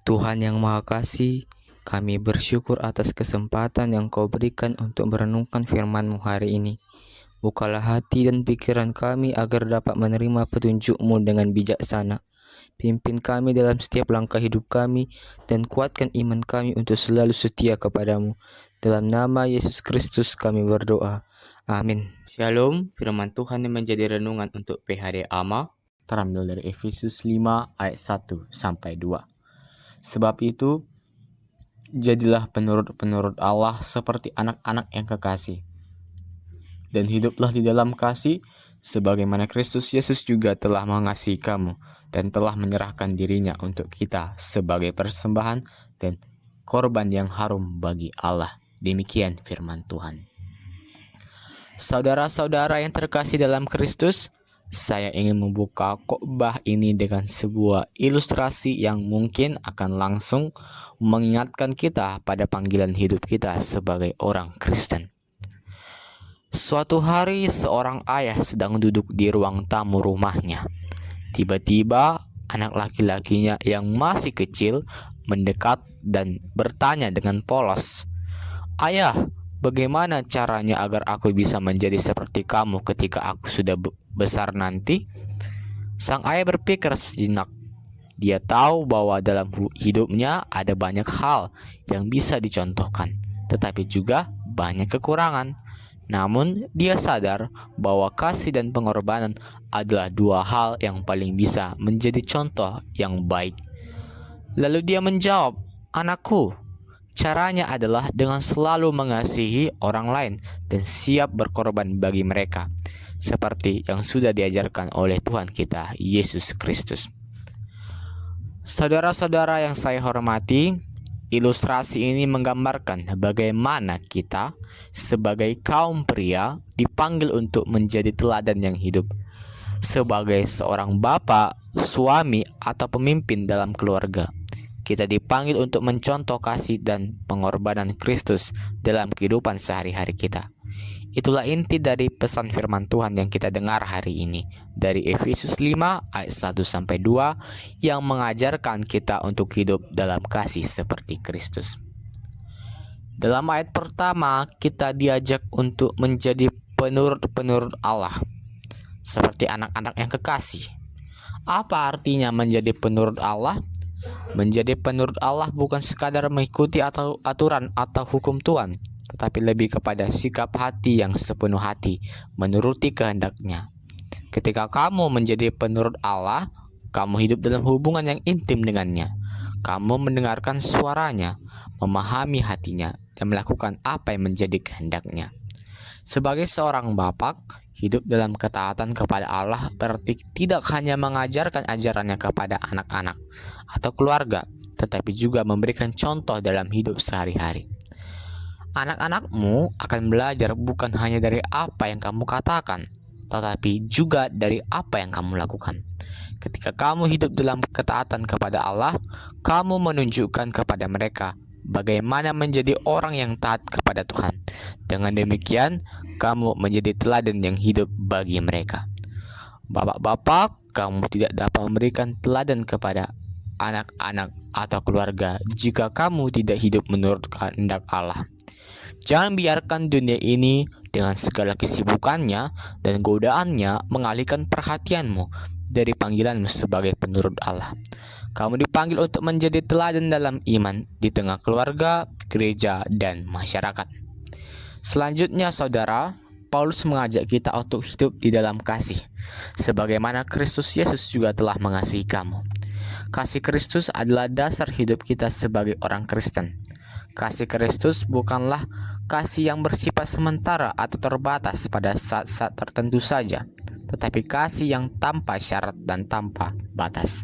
Tuhan yang Maha Kasih, kami bersyukur atas kesempatan yang Kau berikan untuk merenungkan firman-Mu hari ini. Bukalah hati dan pikiran kami agar dapat menerima petunjuk-Mu dengan bijaksana. Pimpin kami dalam setiap langkah hidup kami dan kuatkan iman kami untuk selalu setia kepadamu. Dalam nama Yesus Kristus kami berdoa. Amin. Shalom, firman Tuhan yang menjadi renungan untuk PHD AMA terambil dari Efesus 5 ayat 1 sampai 2. Sebab itu, jadilah penurut-penurut Allah seperti anak-anak yang kekasih. Dan hiduplah di dalam kasih, sebagaimana Kristus Yesus juga telah mengasihi kamu, dan telah menyerahkan dirinya untuk kita sebagai persembahan dan korban yang harum bagi Allah. Demikian firman Tuhan. Saudara-saudara yang terkasih dalam Kristus, saya ingin membuka khotbah ini dengan sebuah ilustrasi yang mungkin akan langsung mengingatkan kita pada panggilan hidup kita sebagai orang Kristen. Suatu hari seorang ayah sedang duduk di ruang tamu rumahnya. Tiba-tiba anak laki-lakinya yang masih kecil mendekat dan bertanya dengan polos, "Ayah, bagaimana caranya agar aku bisa menjadi seperti kamu ketika aku sudah besar nanti?" Sang ayah berpikir sejenak. Dia tahu bahwa dalam hidupnya ada banyak hal yang bisa dicontohkan, tetapi juga banyak kekurangan. Namun, dia sadar bahwa kasih dan pengorbanan adalah dua hal yang paling bisa menjadi contoh yang baik. Lalu dia menjawab, "Anakku, caranya adalah dengan selalu mengasihi orang lain dan siap berkorban bagi mereka, seperti yang sudah diajarkan oleh Tuhan kita, Yesus Kristus." Saudara-saudara yang saya hormati, ilustrasi ini menggambarkan bagaimana kita sebagai kaum pria dipanggil untuk menjadi teladan yang hidup. Sebagai seorang bapak, suami, atau pemimpin dalam keluarga, kita dipanggil untuk mencontoh kasih dan pengorbanan Kristus dalam kehidupan sehari-hari kita. Itulah inti dari pesan firman Tuhan yang kita dengar hari ini dari Efesus 5 ayat 1 sampai 2 yang mengajarkan kita untuk hidup dalam kasih seperti Kristus. Dalam ayat pertama, kita diajak untuk menjadi penurut-penurut Allah seperti anak-anak yang kekasih. Apa artinya menjadi penurut Allah? Menjadi penurut Allah bukan sekadar mengikuti atau aturan atau hukum Tuhan, tetapi lebih kepada sikap hati yang sepenuh hati menuruti kehendak-Nya. Ketika kamu menjadi penurut Allah, kamu hidup dalam hubungan yang intim dengan-Nya. Kamu mendengarkan suaranya, memahami hatinya, dan melakukan apa yang menjadi kehendak-Nya. Sebagai seorang bapak, hidup dalam ketaatan kepada Allah berarti tidak hanya mengajarkan ajarannya kepada anak-anak atau keluarga, tetapi juga memberikan contoh dalam hidup sehari-hari. Anak-anakmu akan belajar bukan hanya dari apa yang kamu katakan, tetapi juga dari apa yang kamu lakukan. Ketika kamu hidup dalam ketaatan kepada Allah, kamu menunjukkan kepada mereka bagaimana menjadi orang yang taat kepada Tuhan. Dengan demikian, kamu menjadi teladan yang hidup bagi mereka. Bapak-bapak, kamu tidak dapat memberikan teladan kepada anak-anak atau keluarga jika kamu tidak hidup menurut kehendak Allah. Jangan biarkan dunia ini dengan segala kesibukannya dan godaannya mengalihkan perhatianmu dari panggilanmu sebagai penurut Allah. Kamu dipanggil untuk menjadi teladan dalam iman di tengah keluarga, gereja, dan masyarakat. Selanjutnya, saudara, Paulus mengajak kita untuk hidup di dalam kasih, sebagaimana Kristus Yesus juga telah mengasihi kamu. Kasih Kristus adalah dasar hidup kita sebagai orang Kristen. Kasih Kristus bukanlah kasih yang bersifat sementara atau terbatas pada saat-saat tertentu saja, tetapi kasih yang tanpa syarat dan tanpa batas.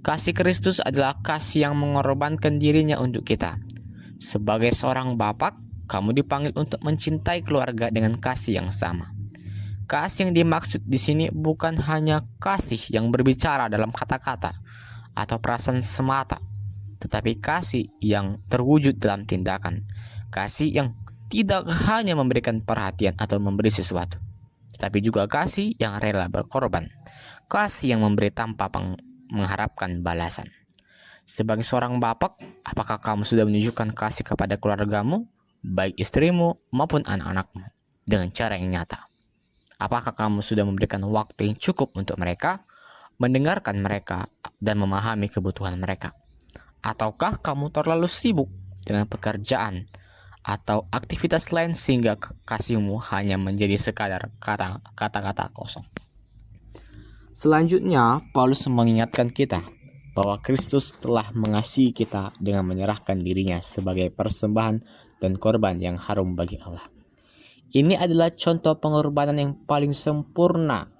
Kasih Kristus adalah kasih yang mengorbankan dirinya untuk kita. Sebagai seorang bapak, kamu dipanggil untuk mencintai keluarga dengan kasih yang sama. Kasih yang dimaksud di sini bukan hanya kasih yang berbicara dalam kata-kata atau perasaan semata, tetapi kasih yang terwujud dalam tindakan. Kasih yang tidak hanya memberikan perhatian atau memberi sesuatu, tetapi juga kasih yang rela berkorban. Kasih yang memberi tanpa mengharapkan balasan. Sebagai seorang bapak, apakah kamu sudah menunjukkan kasih kepada keluargamu, baik istrimu maupun anak-anakmu, dengan cara yang nyata? Apakah kamu sudah memberikan waktu yang cukup untuk mereka, mendengarkan mereka, dan memahami kebutuhan mereka? Ataukah kamu terlalu sibuk dengan pekerjaan atau aktivitas lain sehingga kasihmu hanya menjadi sekadar kata-kata kosong? Selanjutnya, Paulus mengingatkan kita bahwa Kristus telah mengasihi kita dengan menyerahkan dirinya sebagai persembahan dan korban yang harum bagi Allah. Ini adalah contoh pengorbanan yang paling sempurna.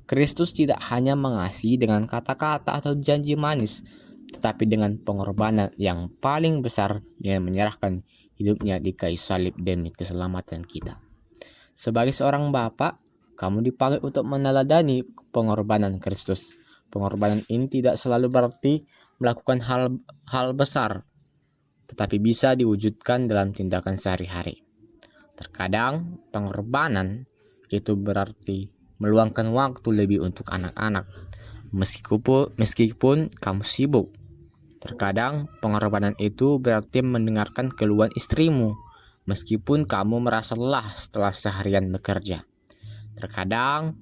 Kristus tidak hanya mengasihi dengan kata-kata atau janji manis, tetapi dengan pengorbanan yang paling besar dengan menyerahkan hidupnya di kayu salib demi keselamatan kita. Sebagai seorang bapa, kamu dipanggil untuk meneladani pengorbanan Kristus. Pengorbanan ini tidak selalu berarti melakukan hal besar, tetapi bisa diwujudkan dalam tindakan sehari-hari. Terkadang pengorbanan itu berarti meluangkan waktu lebih untuk anak-anak, meskipun kamu sibuk. Terkadang pengorbanan itu berarti mendengarkan keluhan istrimu, meskipun kamu merasa lelah setelah seharian bekerja. Terkadang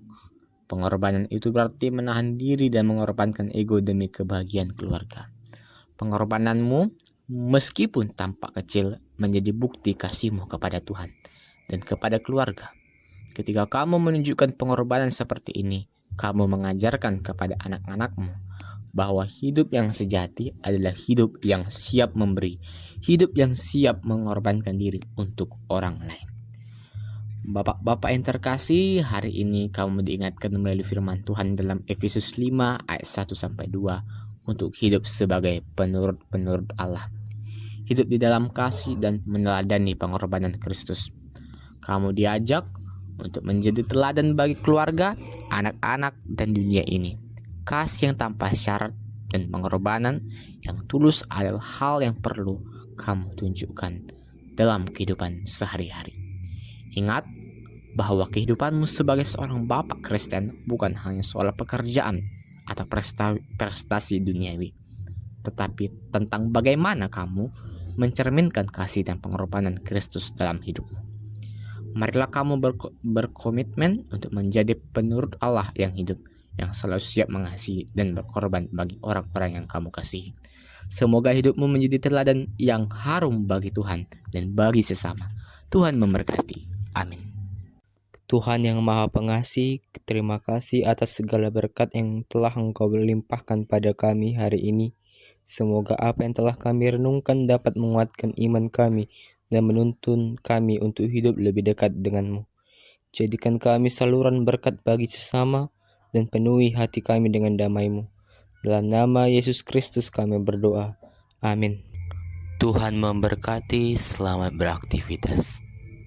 pengorbanan itu berarti menahan diri dan mengorbankan ego demi kebahagiaan keluarga. Pengorbananmu, meskipun tampak kecil, menjadi bukti kasihmu kepada Tuhan dan kepada keluarga. Ketika kamu menunjukkan pengorbanan seperti ini, kamu mengajarkan kepada anak-anakmu bahwa hidup yang sejati adalah hidup yang siap memberi, hidup yang siap mengorbankan diri untuk orang lain. Bapak-bapak yang terkasih, hari ini kamu diingatkan melalui firman Tuhan dalam Efesus 5 ayat 1-2 untuk hidup sebagai penurut Allah. Hidup di dalam kasih dan meneladani pengorbanan Kristus. Kamu diajak untuk menjadi teladan bagi keluarga, anak-anak, dan dunia ini. Kasih yang tanpa syarat dan pengorbanan yang tulus adalah hal yang perlu kamu tunjukkan dalam kehidupan sehari-hari. Ingat bahwa kehidupanmu sebagai seorang bapak Kristen bukan hanya soal pekerjaan atau prestasi duniawi, tetapi tentang bagaimana kamu mencerminkan kasih dan pengorbanan Kristus dalam hidupmu. Marilah kamu berkomitmen untuk menjadi penurut Allah yang hidup, yang selalu siap mengasihi dan berkorban bagi orang-orang yang kamu kasihi. Semoga hidupmu menjadi teladan yang harum bagi Tuhan dan bagi sesama. Tuhan memberkati. Amin. Tuhan yang Maha Pengasih, terima kasih atas segala berkat yang telah Engkau limpahkan pada kami hari ini. Semoga apa yang telah kami renungkan dapat menguatkan iman kami dan menuntun kami untuk hidup lebih dekat denganmu. Jadikan kami saluran berkat bagi sesama dan penuhi hati kami dengan damai-Mu. Dalam nama Yesus Kristus kami berdoa. Amin. Tuhan memberkati, selamat beraktivitas.